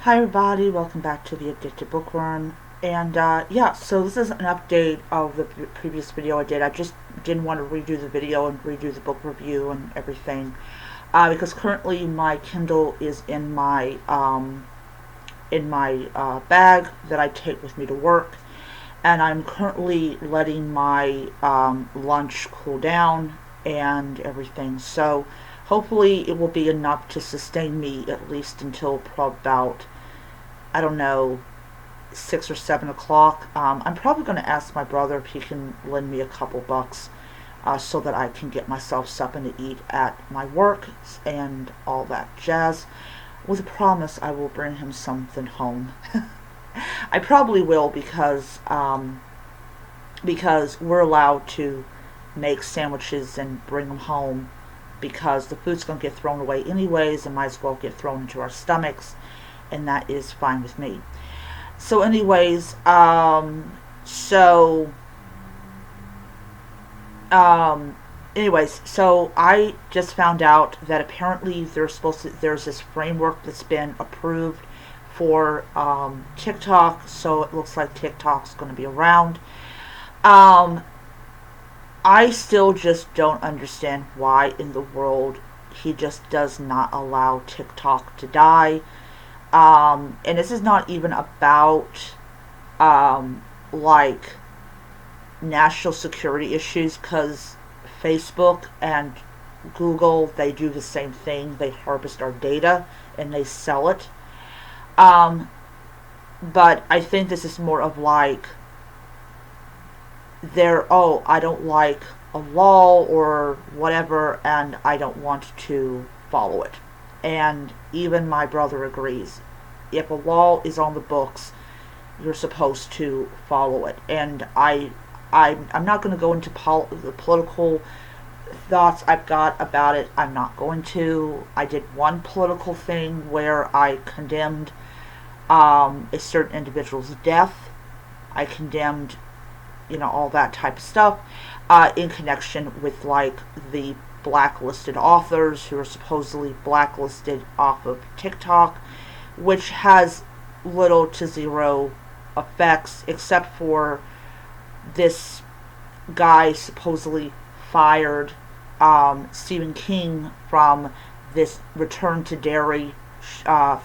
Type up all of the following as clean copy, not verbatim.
Hi everybody, welcome back to the Addicted Bookworm. And yeah, so this is an update of the previous video I did. I just didn't want to redo the video and redo the book review and everything. Because currently my Kindle is in my bag that I take with me to work. And I'm currently letting my lunch cool down and everything. So hopefully it will be enough to sustain me at least until about, I don't know, 6 or 7 o'clock. I'm probably going to ask my brother if he can lend me a couple bucks so that I can get myself something to eat at my work and all that jazz. With a promise I will bring him something home. I probably will because we're allowed to make sandwiches and bring them home because the food's going to get thrown away anyways and might as well get thrown into our stomachs, and that is fine with me. So anyways, so I just found out that apparently there's this framework that's been approved for TikTok, so it looks like TikTok's going to be around. I still just don't understand why in the world he just does not allow TikTok to die. And this is not even about like national security issues, because Facebook and Google, they do the same thing. They harvest our data and they sell it. But I think this is more of like I don't like a law or whatever and I don't want to follow it. And even my brother agrees. If a law is on the books, you're supposed to follow it. And I'm not going to go into the political thoughts I've got about it. I'm not going to. I did one political thing where I condemned a certain individual's death. I condemned, all that type of stuff in connection with like the blacklisted authors who are supposedly blacklisted off of TikTok, which has little to zero effects except for this guy supposedly fired Stephen King from this Return to Derry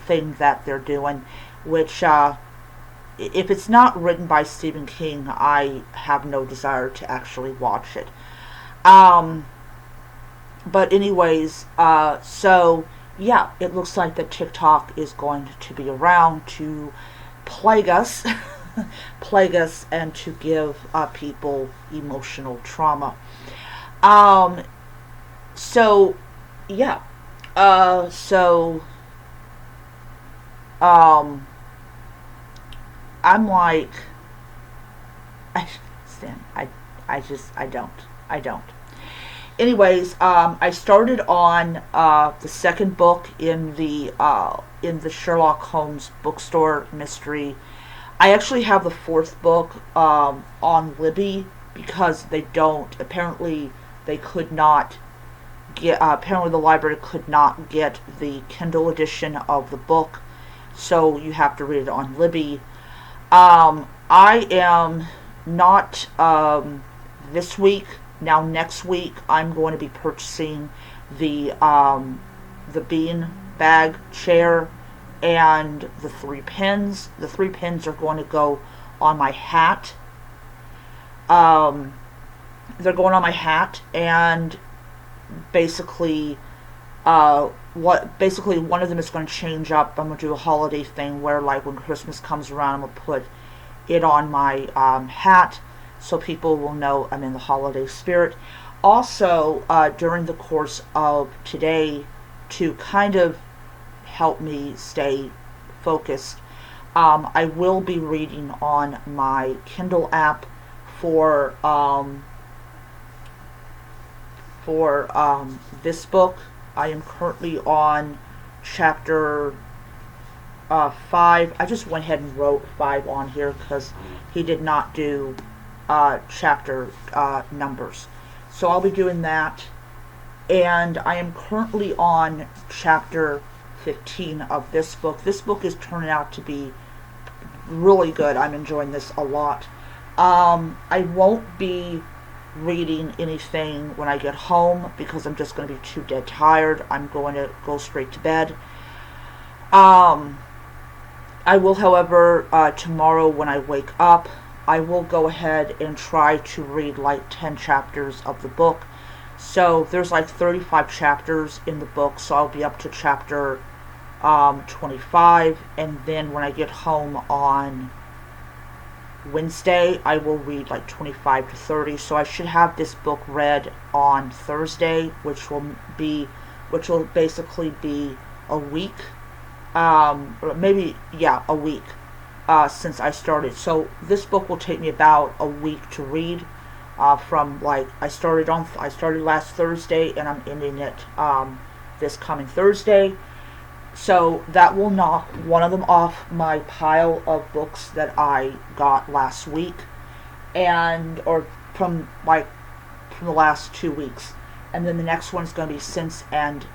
thing that they're doing, which if it's not written by Stephen King, I have no desire to actually watch it. But anyways, so yeah, it looks like that TikTok is going to be around to plague us, and to give people emotional trauma. So yeah, so I'm like, I Stan, I don't. Anyways, I started on the second book in the Sherlock Holmes bookstore mystery. I actually have the fourth book on Libby because apparently they could not get, apparently the library could not get the Kindle edition of the book, so you have to read it on Libby. I am not this week. Now next week I'm going to be purchasing the bean bag chair and the 3 pins. The 3 pins are going to go on my hat. They're going on my hat, and basically one of them is going to change up. I'm going to do a holiday thing where, like, when Christmas comes around, I'm going to put it on my hat so people will know I'm in the holiday spirit. Also, during the course of today, to kind of help me stay focused, I will be reading on my Kindle app for this book. I am currently on chapter 5. I just went ahead and wrote 5 on here because he did not do chapter numbers. So I'll be doing that. And I am currently on chapter 15 of this book. This book is turning out to be really good. I'm enjoying this a lot. I won't be reading anything when I get home because I'm just going to be too dead tired. I'm going to go straight to bed. I will, however, tomorrow when I wake up, I will go ahead and try to read like 10 chapters of the book. So there's like 35 chapters in the book, so I'll be up to chapter 25, and then when I get home on Wednesday, I will read like 25 to 30. So I should have this book read on Thursday, which will basically be a week, maybe, yeah, a week since I started. So this book will take me about a week to read. From like I started last Thursday, and I'm ending it this coming Thursday. So that will knock one of them off my pile of books that I got last week, or from the last 2 weeks. And then the next one is going to be Sense and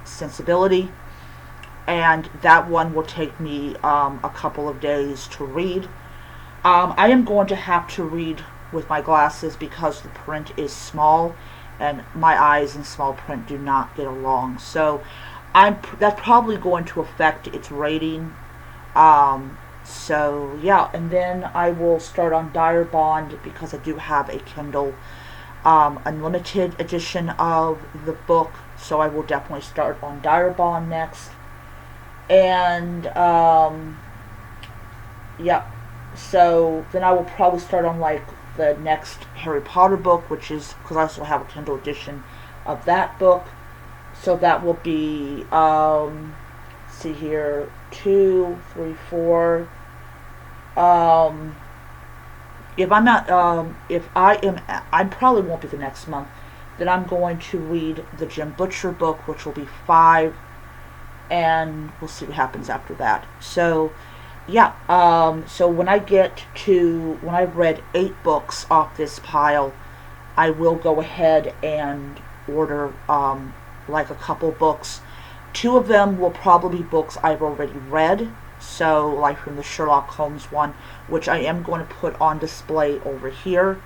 Sensibility, and that one will take me a couple of days to read. I am going to have to read with my glasses because the print is small, and my eyes in small print do not get along. So that's probably going to affect its rating. So yeah, and then I will start on Direbond because I do have a Kindle unlimited edition of the book. So I will definitely start on Direbond next. And yeah, so then I will probably start on like the next Harry Potter book, which is because I also have a Kindle edition of that book. So that will be, see here, 2, 3, 4. If I'm not, I probably won't be the next month. Then I'm going to read the Jim Butcher book, which will be 5, and we'll see what happens after that. So yeah, so when I've read 8 books off this pile, I will go ahead and order like a couple books. 2 of them will probably be books I've already read, so like from the Sherlock Holmes one, which I am going to put on display over here.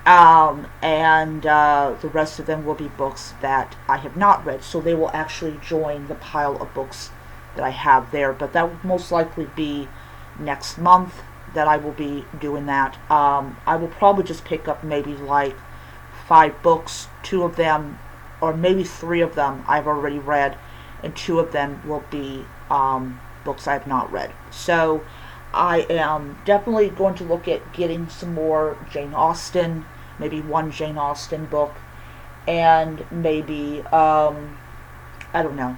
And the rest of them will be books that I have not read, so they will actually join the pile of books that I have there, but that will most likely be next month that I will be doing that. I will probably just pick up maybe like 5 books. 2 of them, or maybe 3 of them I've already read, and 2 of them will be books I have not read. So I am definitely going to look at getting some more Jane Austen, maybe 1 Jane Austen book, and maybe I don't know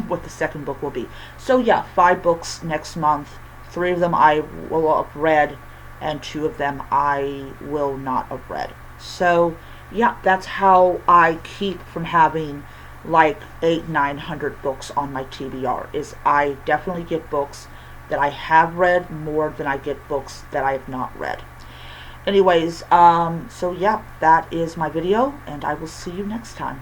what the second book will be. So yeah, 5 books next month. 3 of them I will have read, and 2 of them I will not have read. So yeah, that's how I keep from having like 800-900 books on my TBR, is I definitely get books that I have read more than I get books that I have not read. Anyways, so yeah, that is my video, and I will see you next time.